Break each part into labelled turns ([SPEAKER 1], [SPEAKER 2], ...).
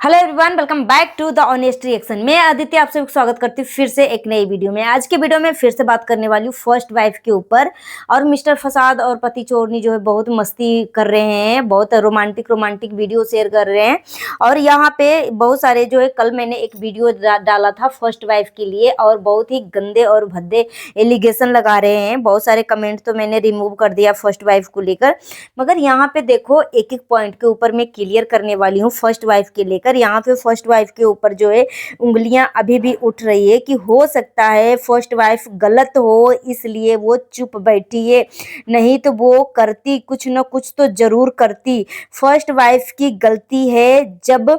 [SPEAKER 1] Hello everyone, welcome back to the honest reaction. मैं आदित्य आप सभी को स्वागत करती हूँ फिर से एक नई वीडियो में। आज के वीडियो में फिर से बात करने वाली हूँ फर्स्ट वाइफ के ऊपर। और मिस्टर फसाद और पति चोरनी जो है बहुत मस्ती कर रहे हैं, बहुत रोमांटिक वीडियो शेयर कर रहे हैं। और यहाँ पे बहुत सारे जो है, कल मैंने एक वीडियो डाला था फर्स्ट वाइफ के लिए और बहुत ही गंदे और भद्दे एलिगेशन लगा रहे हैं। बहुत सारे कमेंट तो मैंने रिमूव कर दिया फर्स्ट वाइफ को लेकर, मगर यहाँ पे देखो एक एक पॉइंट के ऊपर मैं क्लियर करने वाली हूँ फर्स्ट वाइफ के लेकर। यहाँ पे फर्स्ट वाइफ के ऊपर जो है उंगलियां अभी भी उठ रही है कि हो सकता है फर्स्ट वाइफ गलत हो, इसलिए वो चुप बैठी है, नहीं तो वो करती कुछ न कुछ तो जरूर करती। फर्स्ट वाइफ की गलती है, जब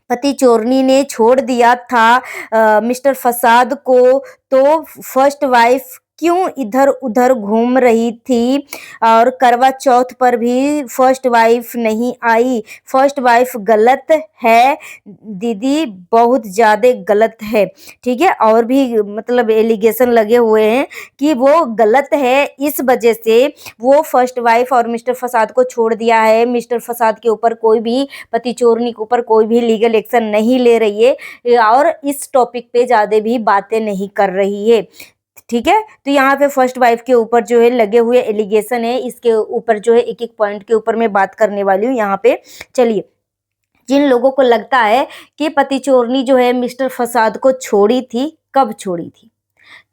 [SPEAKER 1] पति चोरनी ने छोड़ दिया था मिस्टर फसाद को, तो फर्स्ट वाइफ क्यों इधर उधर घूम रही थी। और करवा चौथ पर भी फर्स्ट वाइफ नहीं आई। फर्स्ट वाइफ गलत है दीदी, बहुत ज़्यादा गलत है। ठीक है, और भी मतलब एलिगेशन लगे हुए हैं कि वो गलत है, इस वजह से वो फर्स्ट वाइफ और मिस्टर फसाद को छोड़ दिया है। मिस्टर फसाद के ऊपर कोई भी, पति चोरनी के ऊपर कोई भी लीगल एक्शन नहीं ले रही है और इस टॉपिक पे ज़्यादा भी बातें नहीं कर रही है। ठीक है, तो यहाँ पे फर्स्ट वाइफ के ऊपर जो है लगे हुए एलिगेशन है, इसके ऊपर जो है एक एक पॉइंट के ऊपर मैं बात करने वाली हूँ यहाँ पे। चलिए, जिन लोगों को लगता है कि पति चोरनी जो है मिस्टर फसाद को छोड़ी थी, कब छोड़ी थी,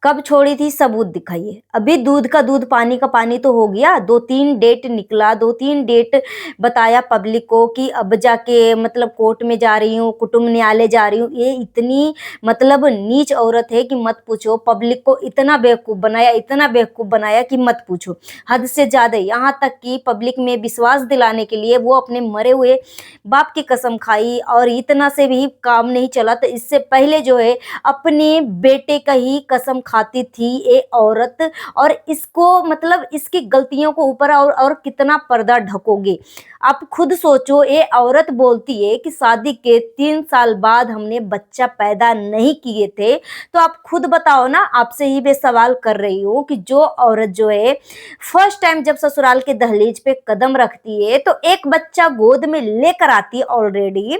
[SPEAKER 1] कब छोड़ी थी, सबूत दिखाइए। अभी दूध का दूध पानी का पानी तो हो गया, 2-3 डेट निकला, 2-3 डेट बताया पब्लिक को कि अब जाके मतलब कोर्ट में जा रही हूँ, कुटुंब न्यायालय जा रही हूँ। ये इतनी मतलब नीच औरत है कि मत पूछो। पब्लिक को इतना बेवकूफ़ बनाया, इतना बेवकूफ़ बनाया कि मत पूछो, हद से ज़्यादा। यहाँ तक कि पब्लिक में विश्वास दिलाने के लिए वो अपने मरे हुए बाप की कसम खाई, और इतना से भी काम नहीं चला तो इससे पहले जो है अपने बेटे का ही कसम खाती थी ये औरत। और इसको मतलब इसकी गलतियों को ऊपर और कितना पर्दा ढकोगे आप खुद सोचो। ये औरत बोलती है कि शादी के 3 साल बाद हमने बच्चा पैदा नहीं किए थे। तो आप खुद बताओ ना, आपसे ही मैं सवाल कर रही हूँ कि जो औरत जो है फर्स्ट टाइम जब ससुराल के दहलीज पे कदम रखती है तो एक बच्चा गोद में लेकर आती है ऑलरेडी,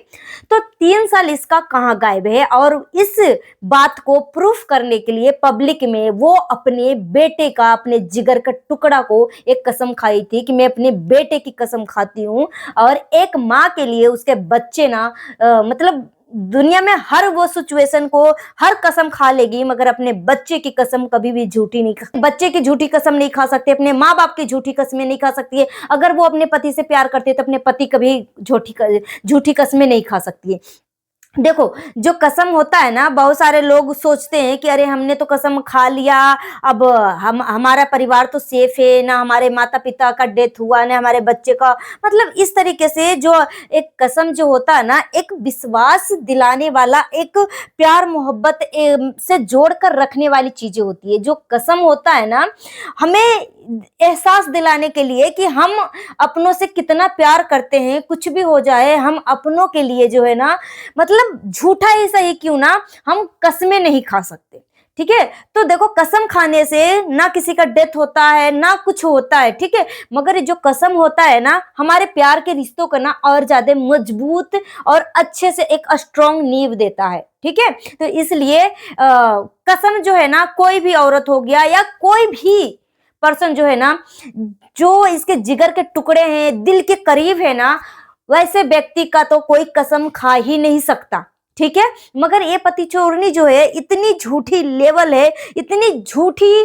[SPEAKER 1] तो 3 साल इसका कहाँ गायब है। और इस बात को प्रूफ करने के लिए पब्लिक में वो अपने बेटे का, अपने जिगर का टुकड़ा को एक कसम खाई थी कि मैं अपने बेटे की कसम खाती हूँ। और एक माँ के लिए उसके बच्चे ना मतलब दुनिया में हर वो सिचुएशन को हर कसम खा लेगी, मगर अपने बच्चे की कसम कभी भी झूठी नहीं खा, बच्चे की झूठी कसम नहीं खा सकती, अपने माँ बाप की झूठी कसमें नहीं खा सकती है। अगर वो अपने पति से प्यार करती है तो अपने पति कभी झूठी कसमें नहीं खा सकती है। देखो, जो कसम होता है ना, बहुत सारे लोग सोचते हैं कि अरे हमने तो कसम खा लिया, अब हम हमारा परिवार तो सेफ है ना, हमारे माता पिता का डेथ हुआ ना हमारे बच्चे का। मतलब इस तरीके से जो एक कसम जो होता है ना, एक विश्वास दिलाने वाला, एक प्यार मोहब्बत से जोड़ कर रखने वाली चीजें होती है। जो कसम होता है ना, हमें एहसास दिलाने के लिए कि हम अपनों से कितना प्यार करते हैं। कुछ भी हो जाए, हम अपनों के लिए जो है ना, मतलब झूठा ही सही क्यों ना, हम कसमें नहीं खा सकते। ठीक है, तो देखो कसम खाने से ना किसी का डेथ होता है ना कुछ होता है, ठीक है, मगर जो कसम होता है ना, हमारे प्यार के रिश्तों को ना और ज्यादा मजबूत और अच्छे से एक स्ट्रॉन्ग नींव देता है। ठीक है, तो इसलिए कसम जो है ना, कोई भी औरत हो गया या कोई भी पर्सन जो है ना, जो इसके जिगर के टुकड़े हैं, दिल के करीब है ना, वैसे व्यक्ति का तो कोई कसम खा ही नहीं सकता। ठीक है, मगर ये पति चोरनी जो है इतनी झूठी लेवल है, इतनी झूठी,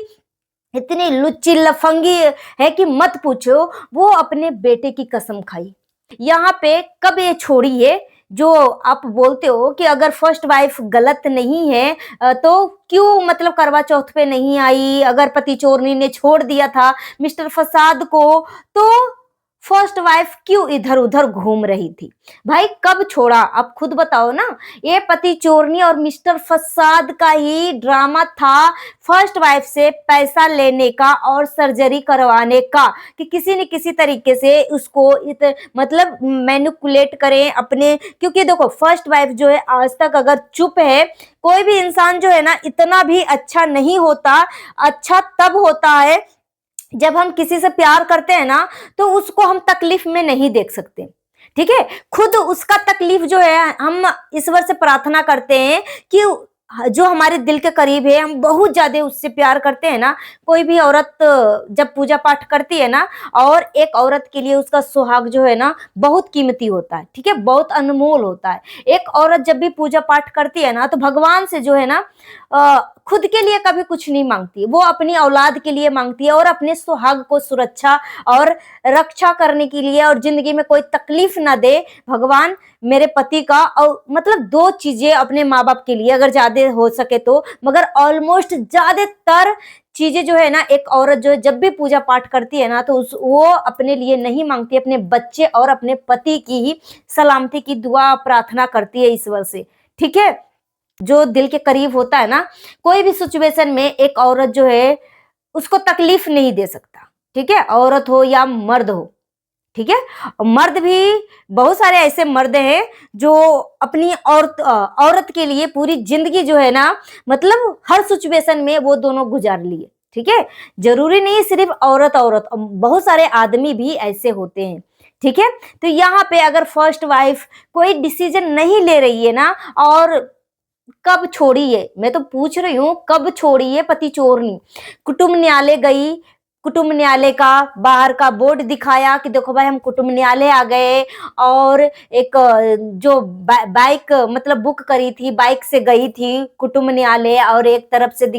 [SPEAKER 1] इतनी लुच्ची लफंगी है कि मत पूछो। वो अपने बेटे की कसम खाई। यहाँ पे कब ये छोड़ी है, जो आप बोलते हो कि अगर फर्स्ट वाइफ गलत नहीं है तो क्यों मतलब करवा चौथ पे नहीं आई। अगर पति चोरनी ने छोड़ दिया था मिस्टर फसाद को, तो फर्स्ट वाइफ क्यों इधर उधर घूम रही थी। भाई कब छोड़ा, आप खुद बताओ ना। ये पति चोरनी और मिस्टर फसाद का ही ड्रामा था, फर्स्ट वाइफ से पैसा लेने का और सर्जरी करवाने का, कि किसी न किसी तरीके से उसको मतलब मैनिपुलेट करें अपने। क्योंकि देखो, फर्स्ट वाइफ जो है आज तक अगर चुप है, कोई भी इंसान जो है ना इतना भी अच्छा नहीं होता। अच्छा तब होता है जब हम किसी से प्यार करते हैं ना, तो उसको हम तकलीफ में नहीं देख सकते। ठीक है। खुद उसका तकलीफ जो है हम ईश्वर से प्रार्थना करते हैं कि जो हमारे दिल के करीब है, हम बहुत ज्यादा उससे प्यार करते हैं ना। कोई भी औरत जब पूजा पाठ करती है ना, और एक औरत के लिए उसका सुहाग जो है ना बहुत कीमती होता है, ठीक है, बहुत अनमोल होता है। एक औरत जब भी पूजा पाठ करती है ना, तो भगवान से जो है ना खुद के लिए कभी कुछ नहीं मांगती, वो अपनी औलाद के लिए मांगती है, और अपने सुहाग को सुरक्षा और रक्षा करने के लिए, और जिंदगी में कोई तकलीफ ना दे भगवान मेरे पति का। और मतलब दो चीजें अपने माँ बाप के लिए अगर ज्यादा हो सके तो, मगर ऑलमोस्ट ज्यादातर चीजें जो है ना, एक औरत जो है जब भी पूजा पाठ करती है ना, तो वो अपने लिए नहीं मांगती, अपने बच्चे और अपने पति की ही सलामती की दुआ प्रार्थना करती है ईश्वर से, ठीक है। जो दिल के करीब होता है ना, कोई भी सिचुएशन में एक औरत जो है उसको तकलीफ नहीं दे सकता, ठीक है, औरत हो या मर्द हो, ठीक है। मर्द भी, बहुत सारे ऐसे मर्द हैं जो अपनी औरत के लिए पूरी जिंदगी जो है ना, मतलब हर सिचुएशन में वो दोनों गुजार लिए, ठीक है। जरूरी नहीं सिर्फ औरत औरत, बहुत सारे आदमी भी ऐसे होते हैं, ठीक है। तो यहाँ पे अगर फर्स्ट वाइफ कोई डिसीजन नहीं ले रही है ना, और कब छोड़ी है, मैं तो पूछ रही हूँ कब छोड़ी है पति चोरनी। कुटुंब न्यायालय गई, कुटुंब न्यायालय का बाहर का बोर्ड दिखाया कि देखो भाई हम कुटुंब न्यायालय आ गए, और एक जो बाइक मतलब बुक करी थी, बाइक से गई थी कुटुंब न्यायालय, और एक तरफ से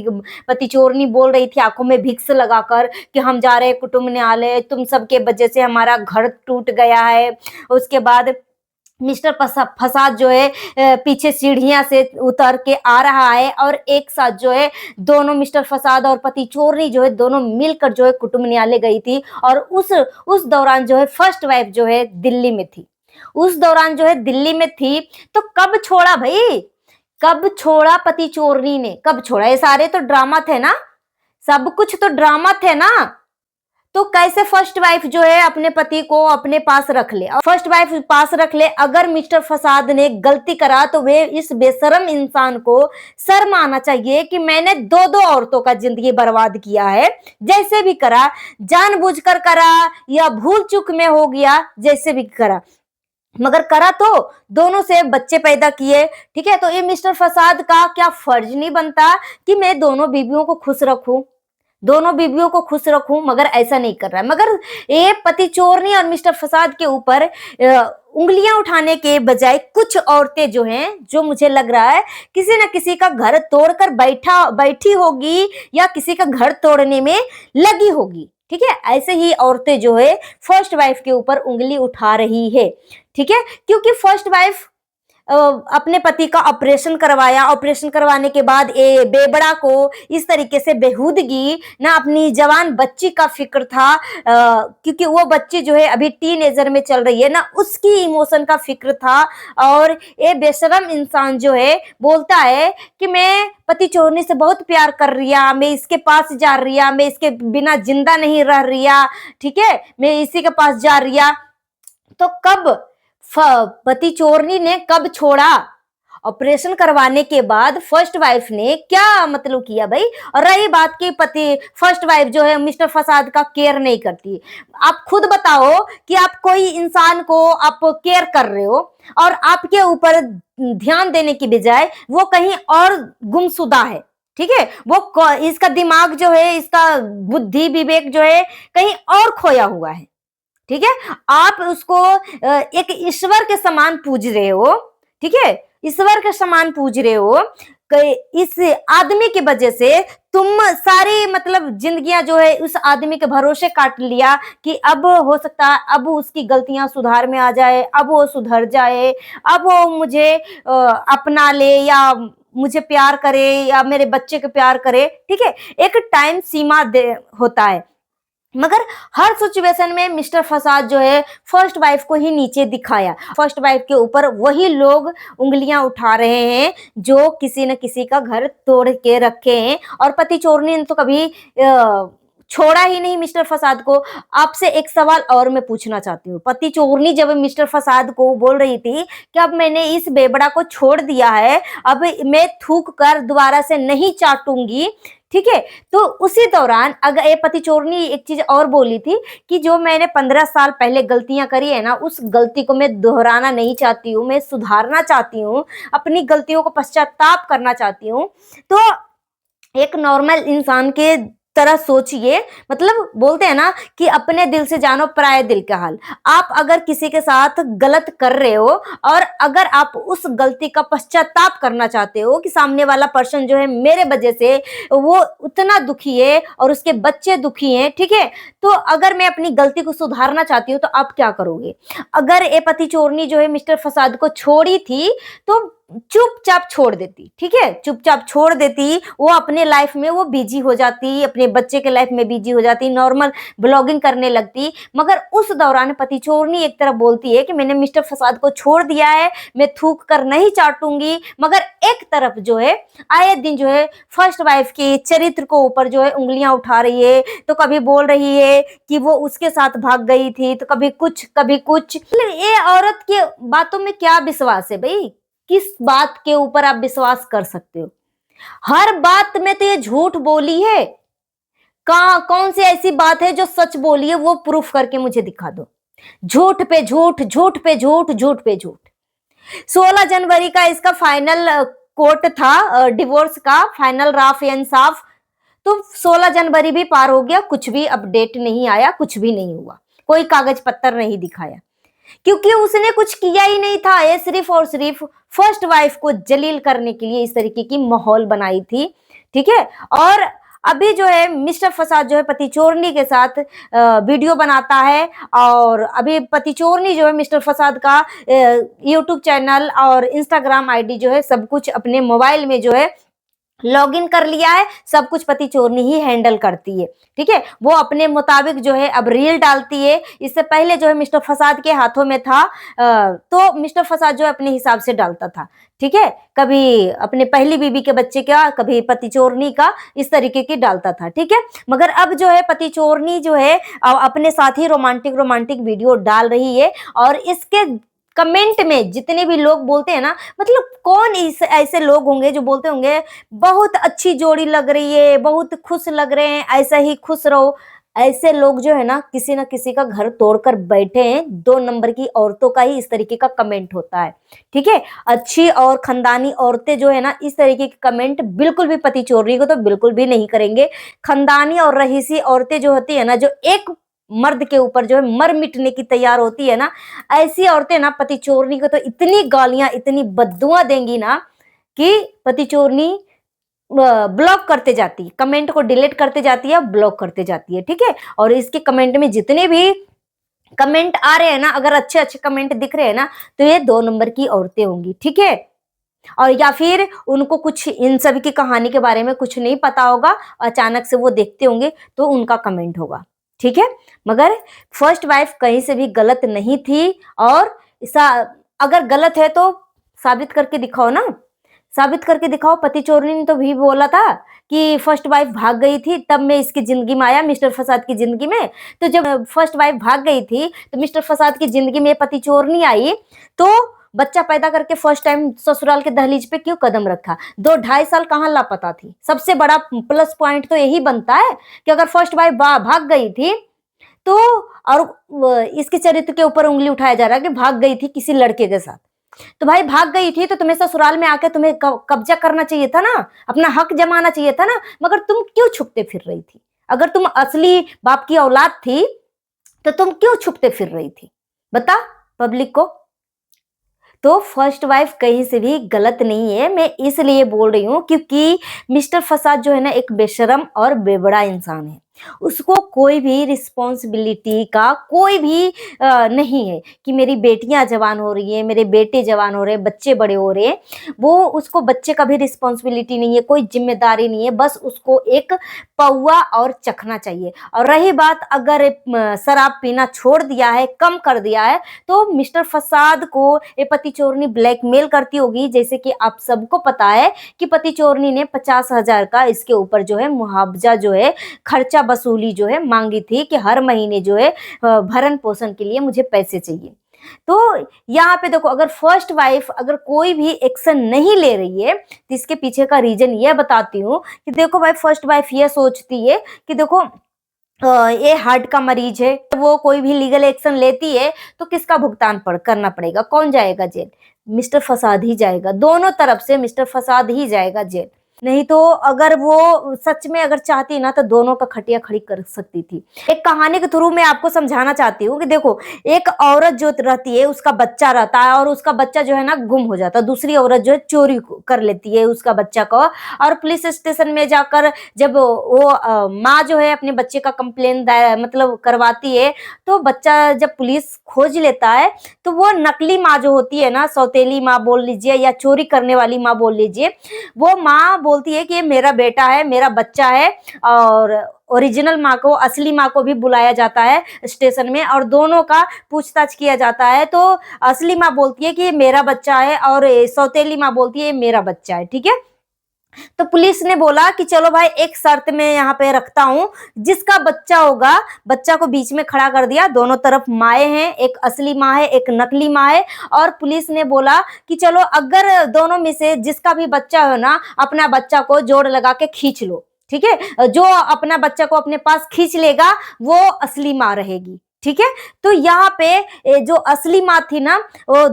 [SPEAKER 1] पति चोरनी बोल रही थी आंखों में भिक्स लगाकर कि हम जा रहे हैं कुटुंब न्यायालय, तुम सबके वजह से हमारा घर टूट गया है। उसके बाद मिस्टर फसाद जो है पीछे सीढ़ियां से उतर के आ रहा है, और एक साथ जो है दोनों मिस्टर फसाद और पति चोरनी जो है दोनों मिलकर जो है कुटुंब न्यायालय गई थी। और उस दौरान जो है फर्स्ट वाइफ जो है दिल्ली में थी, उस दौरान जो है दिल्ली में थी। तो कब छोड़ा भाई, कब छोड़ा पति चोरनी ने, कब छोड़ा? ये सारे तो ड्रामा थे ना, सब कुछ तो ड्रामा थे ना। तो कैसे फर्स्ट वाइफ जो है अपने पति को अपने पास रख ले, और फर्स्ट वाइफ पास रख ले? अगर मिस्टर फसाद ने गलती करा तो वे इस बेशरम इंसान को शर्म आना चाहिए कि मैंने दो दो औरतों का जिंदगी बर्बाद किया है। जैसे भी करा, जानबूझकर करा या भूल चूक में हो गया, जैसे भी करा, मगर करा तो दोनों से बच्चे पैदा किए, ठीक है। तो ये मिस्टर फसाद का क्या फर्ज नहीं बनता कि मैं दोनों बीवियों को खुश रखूं, दोनों बीवियों को खुश रखूं? मगर ऐसा नहीं कर रहा है। मगर ये पति चोरनी और मिस्टर फसाद के ऊपर उंगलियां उठाने के बजाय कुछ औरतें जो हैं, जो मुझे लग रहा है किसी न किसी का घर तोड़कर बैठी होगी, या किसी का घर तोड़ने में लगी होगी, ठीक है। ऐसे ही औरतें जो है फर्स्ट वाइफ के ऊपर उंगली उठा रही है, ठीक है। क्योंकि फर्स्ट वाइफ अपने पति का ऑपरेशन करवाया, ऑपरेशन करवाने के बाद ये बेबड़ा को इस तरीके से बेहूदगी ना, अपनी जवान बच्ची का फिक्र था, क्योंकि वो बच्ची जो है अभी टीनेजर में चल रही है ना, उसकी इमोशन का फिक्र था। और ये बेशरम इंसान जो है बोलता है कि मैं पति चोरनी से बहुत प्यार कर रिया, मैं इसके पास जा रिया, मैं इसके बिना जिंदा नहीं रह रिया, ठीक है, मैं इसी के पास जा रिया। तो कब पति चोरनी ने कब छोड़ा? ऑपरेशन करवाने के बाद फर्स्ट वाइफ ने क्या मतलब किया भाई? और रही बात की पति फर्स्ट वाइफ जो है मिस्टर फसाद का केयर नहीं करती, आप खुद बताओ कि आप कोई इंसान को आप केयर कर रहे हो, और आपके ऊपर ध्यान देने की बजाय वो कहीं और गुमशुदा है, ठीक है। वो इसका दिमाग जो है, इसका बुद्धि विवेक जो है कहीं और खोया हुआ है, ठीक है। आप उसको एक ईश्वर के समान पूज रहे हो, ठीक है, ईश्वर के समान पूज रहे हो। इस आदमी की वजह से तुम सारी मतलब जिंदगियां जो है उस आदमी के भरोसे काट लिया कि अब हो सकता है अब उसकी गलतियां सुधार में आ जाए, अब वो सुधर जाए, अब वो मुझे अपना ले, या मुझे प्यार करे, या मेरे बच्चे को प्यार करे, ठीक है। एक टाइम सीमा होता है। मगर हर सिचुएशन में मिस्टर फसाद जो है फर्स्ट वाइफ को ही नीचे दिखाया, फर्स्ट वाइफ के ऊपर वही लोग उंगलियां उठा रहे हैं जो किसी न किसी का घर तोड़ के रखे हैं। और पति चोरनी ने तो कभी छोड़ा ही नहीं मिस्टर फसाद को। आपसे एक सवाल और मैं पूछना चाहती हूँ, पति चोरनी जब मिस्टर फसाद को बोल रही थी कि अब मैंने इस बेबड़ा को छोड़ दिया है, अब मैं थूक कर दोबारा से नहीं चाटूंगी, ठीक है। तो उसी दौरान अगर ये पति चोरनी एक चीज और बोली थी कि जो मैंने 15 साल पहले गलतियां करी है ना, उस गलती को मैं दोहराना नहीं चाहती हूँ, मैं सुधारना चाहती हूँ, अपनी गलतियों को पश्चाताप करना चाहती हूँ। तो एक नॉर्मल इंसान के तरह सोचिए, मतलब बोलते हैं ना कि अपने दिल से जानो पराये दिल का हाल। आप अगर किसी के साथ गलत कर रहे हो और अगर आप उस गलती का पश्चाताप करना चाहते हो कि सामने वाला पर्सन जो है मेरे वजह से वो उतना दुखी है और उसके बच्चे दुखी हैं, ठीक है, तो अगर मैं अपनी गलती को सुधारना चाहती हूँ तो आप क्या करोगे? अगर ये पति चोरनी जो है मिस्टर फसाद को छोड़ी थी तो चुपचाप छोड़ देती, ठीक है, चुपचाप छोड़ देती, वो अपने लाइफ में वो बिजी हो जाती, अपने बच्चे के लाइफ में बिजी हो जाती, नॉर्मल ब्लॉगिंग करने लगती। मगर उस दौरान पति चोरनी एक तरफ बोलती है कि मैंने मिस्टर फसाद को छोड़ दिया है, मैं थूक कर नहीं चाटूंगी, मगर एक तरफ जो है आए दिन जो है फर्स्ट वाइफ के चरित्र को ऊपर जो है उंगलियां उठा रही है। तो कभी बोल रही है कि वो उसके साथ भाग गई थी, तो कभी कुछ कभी कुछ। ये औरत के बातों में क्या विश्वास है भाई? किस बात के ऊपर आप विश्वास कर सकते हो? हर बात में तो ये झूठ बोली है। कहा कौन सी ऐसी बात है जो सच बोली है? वो प्रूफ करके मुझे दिखा दो। झूठ पे झूठ, झूठ पे झूठ, झूठ पे झूठ। 16 जनवरी का इसका फाइनल कोर्ट था, डिवोर्स का फाइनल राफ इंसाफ। तो 16 जनवरी भी पार हो गया, कुछ भी अपडेट नहीं आया, कुछ भी नहीं हुआ, कोई कागज पत्तर नहीं दिखाया, क्योंकि उसने कुछ किया ही नहीं था। ये सिर्फ और सिर्फ फर्स्ट वाइफ को जलील करने के लिए इस तरीके की माहौल बनाई थी, ठीक है। और अभी जो है मिस्टर फसाद जो है पति चोरनी के साथ वीडियो बनाता है, और अभी पति चोरनी जो है मिस्टर फसाद का यूट्यूब चैनल और इंस्टाग्राम आईडी जो है सब कुछ अपने मोबाइल में जो है लॉगिन कर लिया है, सब कुछ पति चोरनी ही हैंडल करती है, ठीक है। वो अपने मुताबिक जो है अब रील डालती है। इससे पहले जो है मिस्टर फसाद के हाथों में था, तो मिस्टर फसाद जो है अपने हिसाब से डालता था, ठीक है, कभी अपने पहली बीबी के बच्चे का, कभी पति चोरनी का, इस तरीके की डालता था, ठीक है। मगर अब जो है पति चोरनी जो है अपने साथ ही रोमांटिक रोमांटिक वीडियो डाल रही है, और इसके कमेंट में जितने भी लोग बोलते हैं ना, मतलब कौन ऐसे लोग होंगे जो बोलते होंगे बहुत अच्छी जोड़ी लग रही है, बहुत खुश लग रहे हैं, ऐसा ही खुश रहो। ऐसे लोग जो है ना किसी का घर तोड़कर बैठे हैं। 2 नंबर की औरतों का ही इस तरीके का कमेंट होता है, ठीक है। अच्छी और खानदानी औरतें जो है ना इस तरीके के कमेंट बिल्कुल भी पति चोरी को तो बिल्कुल भी नहीं करेंगे। खानदानी और रहीसी औरतें जो होती है ना, जो एक मर्द के ऊपर जो है मर मिटने की तैयार होती है ना, ऐसी औरतें ना पति चोरनी को तो इतनी गालियां, इतनी बद्दुआ देंगी ना कि पति चोरनी ब्लॉक करते जाती है, कमेंट को डिलीट करते जाती है, ब्लॉक करते जाती है, ठीक है। और इसके कमेंट में जितने भी कमेंट आ रहे हैं ना, अगर अच्छे अच्छे कमेंट दिख रहे हैं ना, तो ये 2 नंबर की औरतें होंगी, ठीक है। और या फिर उनको कुछ इन सभी की कहानी के बारे में कुछ नहीं पता होगा, अचानक से वो देखते होंगे तो उनका कमेंट होगा, ठीक है। मगर फर्स्ट वाइफ कहीं से भी गलत नहीं थी, और अगर गलत है तो साबित करके दिखाओ ना, साबित करके दिखाओ। पति चोरनी ने तो भी बोला था कि फर्स्ट वाइफ भाग गई थी तब मैं इसकी जिंदगी में आया, मिस्टर फसाद की जिंदगी में। तो जब फर्स्ट वाइफ भाग गई थी तो मिस्टर फसाद की जिंदगी में पति चोरनी आई, तो बच्चा पैदा करके फर्स्ट टाइम ससुराल के दहलीज पे क्यों कदम रखा? 2-2.5 साल कहाँ लापता थी? सबसे बड़ा प्लस पॉइंट तो यही बनता है कि अगर फर्स्ट वाइफ भाग गई थी तो, और इसके चरित्र के ऊपर उंगली उठाया जा रहा है कि भाग गई थी किसी लड़के के साथ। तो भाई भाग गई थी तो तुम्हें ससुराल में आके तुम्हें कब्जा करना चाहिए था ना, अपना हक जमाना चाहिए था ना, मगर तुम क्यों छुपते फिर रही थी? अगर तुम असली बाप की औलाद थी तो तुम क्यों छुपते फिर रही थी? बता पब्लिक को। तो फर्स्ट वाइफ कहीं से भी गलत नहीं है, मैं इसलिए बोल रही हूँ क्योंकि मिस्टर फसाद जो है ना एक बेशरम और बेवड़ा इंसान है। उसको कोई भी रिस्पॉन्सिबिलिटी का कोई भी नहीं है कि मेरी बेटियां जवान हो रही है, मेरे बेटे जवान हो रहे हैं, बच्चे बड़े हो रहे हैं। वो उसको बच्चे का भी रिस्पॉन्सिबिलिटी नहीं है, कोई जिम्मेदारी नहीं है, बस उसको एक पौआ और चखना चाहिए। और रही बात अगर शराब पीना छोड़ दिया है, कम कर दिया है, तो मिस्टर फसाद को ये पति चोरनी ब्लैकमेल करती होगी। जैसे कि आप सबको पता है कि पति चोरनी ने 50,000 का इसके ऊपर जो है मुआवजा जो है खर्चा वसूली जो है मांगी थी कि हर महीने जो है भरण पोषण के लिए मुझे पैसे चाहिए। तो यहाँ पे देखो, अगर फर्स्ट वाइफ अगर कोई भी एक्शन नहीं ले रही है तो इसके पीछे का रीजन ये बताती हूँ कि देखो भाई, फर्स्ट वाइफ ये सोचती है कि देखो ये हार्ट का मरीज है, तो वो कोई भी लीगल एक्शन लेती है तो किसका भुगतान करना पड़ेगा, कौन जाएगा जेल? मिस्टर फसाद ही जाएगा, दोनों तरफ से मिस्टर फसाद ही जाएगा जेल। नहीं तो अगर वो सच में अगर चाहती ना तो दोनों का खटिया खड़ी कर सकती थी। एक कहानी के थ्रू मैं आपको समझाना चाहती हूँ कि देखो, एक औरत जो रहती है उसका बच्चा रहता है और उसका बच्चा जो है ना गुम हो जाता है, दूसरी औरत जो है चोरी कर लेती है उसका बच्चा को, और पुलिस स्टेशन में जाकर जब वो माँ जो है अपने बच्चे का कंप्लेन मतलब करवाती है, तो बच्चा जब पुलिस खोज लेता है तो वो नकली माँ जो होती है ना, सौतेली माँ बोल लीजिए या चोरी करने वाली माँ बोल लीजिए, वो माँ बोलती है कि ये मेरा बेटा है, मेरा बच्चा है। और ओरिजिनल माँ को, असली माँ को भी बुलाया जाता है स्टेशन में और दोनों का पूछताछ किया जाता है। तो असली माँ बोलती है कि ये मेरा बच्चा है और सौतेली माँ बोलती है ये मेरा बच्चा है, ठीक है। तो पुलिस ने बोला कि चलो भाई, एक शर्त मैं यहाँ पे रखता हूँ, जिसका बच्चा होगा, बच्चा को बीच में खड़ा कर दिया, दोनों तरफ माए हैं, एक असली माँ है एक नकली माँ है, और पुलिस ने बोला कि चलो अगर दोनों में से जिसका भी बच्चा हो ना, अपना बच्चा को जोड़ लगा के खींच लो, ठीक है। जो अपना बच्चा को अपने पास खींच लेगा वो असली माँ रहेगी, ठीक है। तो यहाँ पे जो असली माँ थी ना, वो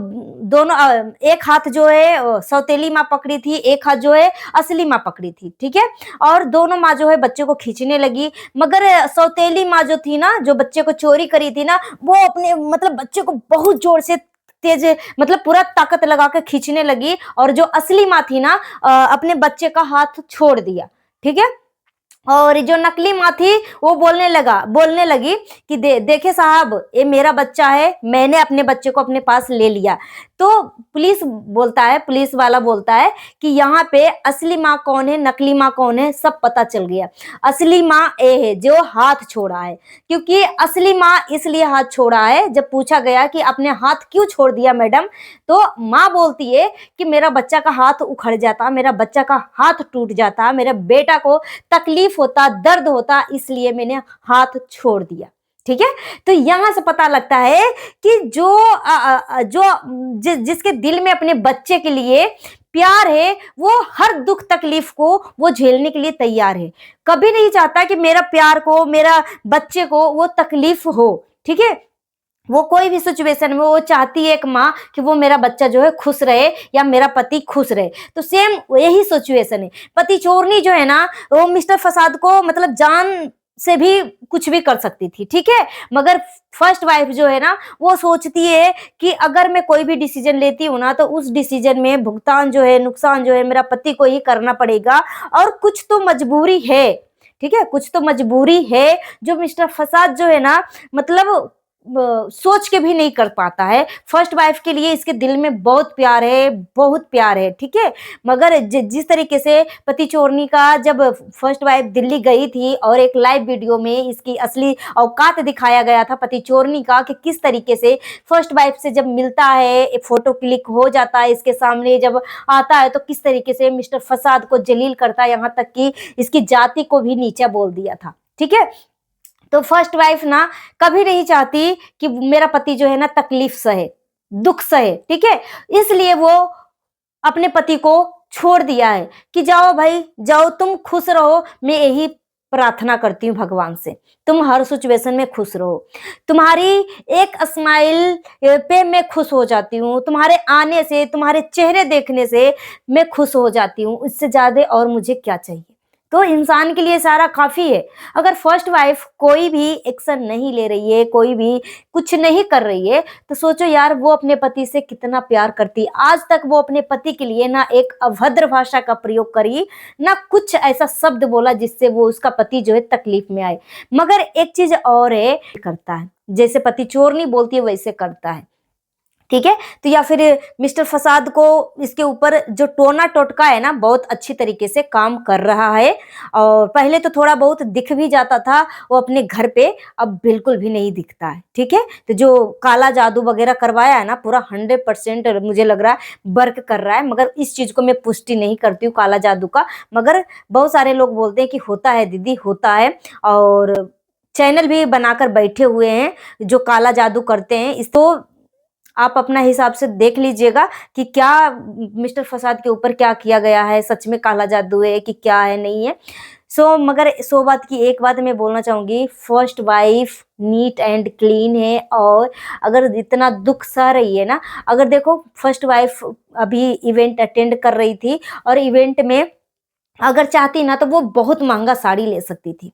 [SPEAKER 1] दोनों एक हाथ जो है सौतेली माँ पकड़ी थी, एक हाथ जो है असली माँ पकड़ी थी, ठीक है। और दोनों माँ जो है बच्चे को खींचने लगी, मगर सौतेली माँ जो थी ना, जो बच्चे को चोरी करी थी ना, वो अपने मतलब बच्चे को बहुत जोर से तेज, मतलब पूरा ताकत लगा के खींचने लगी, और जो असली माँ थी ना अपने बच्चे का हाथ छोड़ दिया, ठीक है। और जो नकली माँ थी वो बोलने लगी कि देखे साहब, ये मेरा बच्चा है, मैंने अपने बच्चे को अपने पास ले लिया। तो पुलिस वाला बोलता है कि यहाँ पे असली माँ कौन है, नकली माँ कौन है, सब पता चल गया। असली माँ ए है जो हाथ छोड़ा है, क्योंकि असली माँ इसलिए हाथ छोड़ा है, जब पूछा गया कि आपने हाथ क्यों छोड़ दिया मैडम, तो माँ बोलती है कि मेरा बच्चा का हाथ उखड़ जाता, मेरा बच्चा का हाथ टूट जाता, मेरे बेटा को तकलीफ होता, दर्द होता, इसलिए मैंने हाथ छोड़ दिया, ठीक है। तो यहां से पता लगता है कि जिसके दिल में अपने बच्चे के लिए प्यार है, वो हर दुख तकलीफ को वो झेलने के लिए तैयार है, कभी नहीं चाहता कि मेरा प्यार को, मेरा बच्चे को वो तकलीफ हो, ठीक है। वो कोई भी सिचुएशन में वो चाहती है एक माँ कि वो मेरा बच्चा जो है खुश रहे या मेरा पति खुश रहे। तो सेम यही सिचुएशन है। पति चोरनी जो है ना, वो मिस्टर फसाद को मतलब जान से भी कुछ भी कर सकती थी, ठीक है। मगर फर्स्ट वाइफ जो है ना, वो सोचती है कि अगर मैं कोई भी डिसीजन लेती हूँ ना, तो उस डिसीजन में भुगतान जो है, नुकसान जो है, मेरा पति को ही करना पड़ेगा, और कुछ तो मजबूरी है, ठीक है, कुछ तो मजबूरी है जो मिस्टर फसाद जो है ना, मतलब सोच के भी नहीं कर पाता है। फर्स्ट वाइफ के लिए इसके दिल में बहुत प्यार है, बहुत प्यार है, ठीक है। मगर जिस तरीके से पति चोरनी का जब फर्स्ट वाइफ दिल्ली गई थी और एक लाइव वीडियो में इसकी असली औकात दिखाया गया था पति चोरनी का, कि किस तरीके से फर्स्ट वाइफ से जब मिलता है, एक फोटो क्लिक हो जाता है इसके सामने, जब आता है तो किस तरीके से मिस्टर फसाद को जलील करता है, यहाँ तक कि इसकी जाति को भी नीचा बोल दिया था, ठीक है। तो फर्स्ट वाइफ ना कभी नहीं चाहती कि मेरा पति जो है ना तकलीफ सहे, दुख सहे, ठीक है। इसलिए वो अपने पति को छोड़ दिया है कि जाओ भाई जाओ, तुम खुश रहो, मैं यही प्रार्थना करती हूँ भगवान से, तुम हर सिचुएशन में खुश रहो, तुम्हारी एक स्माइल पे मैं खुश हो जाती हूँ, तुम्हारे आने से, तुम्हारे चेहरे देखने से मैं खुश हो जाती हूँ, इससे ज्यादा और मुझे क्या चाहिए। तो इंसान के लिए सारा काफी है। अगर फर्स्ट वाइफ कोई भी एक्शन नहीं ले रही है, कोई भी कुछ नहीं कर रही है, तो सोचो यार वो अपने पति से कितना प्यार करती। आज तक वो अपने पति के लिए ना एक अभद्र भाषा का प्रयोग करी, ना कुछ ऐसा शब्द बोला जिससे वो उसका पति जो है तकलीफ में आए। मगर एक चीज और है, करता है जैसे पति चोर नहीं बोलती है वैसे करता है, ठीक है। तो या फिर मिस्टर फसाद को इसके ऊपर जो टोना टोटका है ना, बहुत अच्छी तरीके से काम कर रहा है। और पहले तो थोड़ा बहुत दिख भी जाता था वो अपने घर पे, अब बिल्कुल भी नहीं दिखता है, ठीक है। तो जो काला जादू वगैरह करवाया है ना, पूरा 100% मुझे लग रहा है वर्क कर रहा है। मगर इस चीज को मैं पुष्टि नहीं करती हूँ काला जादू का, मगर बहुत सारे लोग बोलते हैं कि होता है दीदी, होता है, और चैनल भी बनाकर बैठे हुए हैं जो काला जादू करते हैं। इसको आप अपना हिसाब से देख लीजिएगा कि क्या मिस्टर फसाद के ऊपर क्या किया गया है, सच में काला जादू है कि क्या है, नहीं है। मगर सो बात की एक बात मैं बोलना चाहूंगी, first wife neat and clean है। और अगर इतना दुख सह रही है ना, अगर देखो फर्स्ट वाइफ अभी इवेंट अटेंड कर रही थी, और इवेंट में अगर चाहती ना तो वो बहुत महंगा साड़ी ले सकती थी,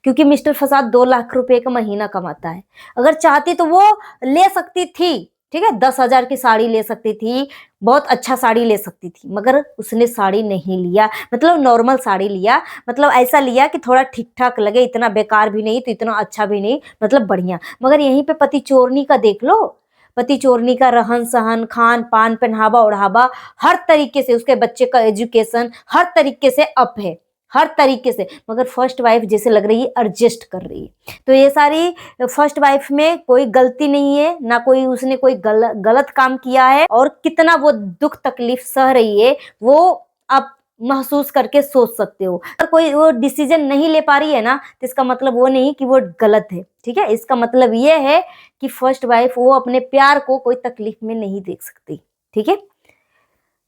[SPEAKER 1] क्योंकि मिस्टर फसाद 2 लाख रुपए का महीना कमाता है। अगर चाहती तो वो ले सकती थी, ठीक है, 10 हजार की साड़ी ले सकती थी, बहुत अच्छा साड़ी ले सकती थी, मगर उसने साड़ी नहीं लिया, मतलब नॉर्मल साड़ी लिया, मतलब ऐसा लिया कि थोड़ा ठीक ठाक लगे, इतना बेकार भी नहीं तो इतना अच्छा भी नहीं, मतलब बढ़िया। मगर यहीं पे पति चोरनी का देख लो, पति चोरनी का रहन सहन, खान पान, पहनावा ओढ़ावा, हर तरीके से उसके बच्चे का एजुकेशन हर तरीके से अप है, हर तरीके से। मगर फर्स्ट वाइफ जैसे लग रही है एडजस्ट कर रही है। तो ये सारी फर्स्ट वाइफ में कोई गलती नहीं है, ना कोई उसने कोई गलत काम किया है, और कितना वो दुख तकलीफ सह रही है वो आप महसूस करके सोच सकते हो। अगर कोई वो डिसीजन नहीं ले पा रही है ना, तो इसका मतलब वो नहीं कि वो गलत है, ठीक है। इसका मतलब ये है कि फर्स्ट वाइफ वो अपने प्यार को कोई तकलीफ में नहीं देख सकती, ठीक है।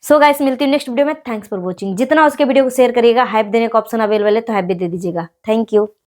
[SPEAKER 1] गाइस, मिलती हूँ नेक्स्ट वीडियो में। Thanks for watching. जितना उसके वीडियो को शेयर करिएगा, हाइप देने का ऑप्शन अवेलेबल है तो हाइप भी दे दीजिएगा। Thank you.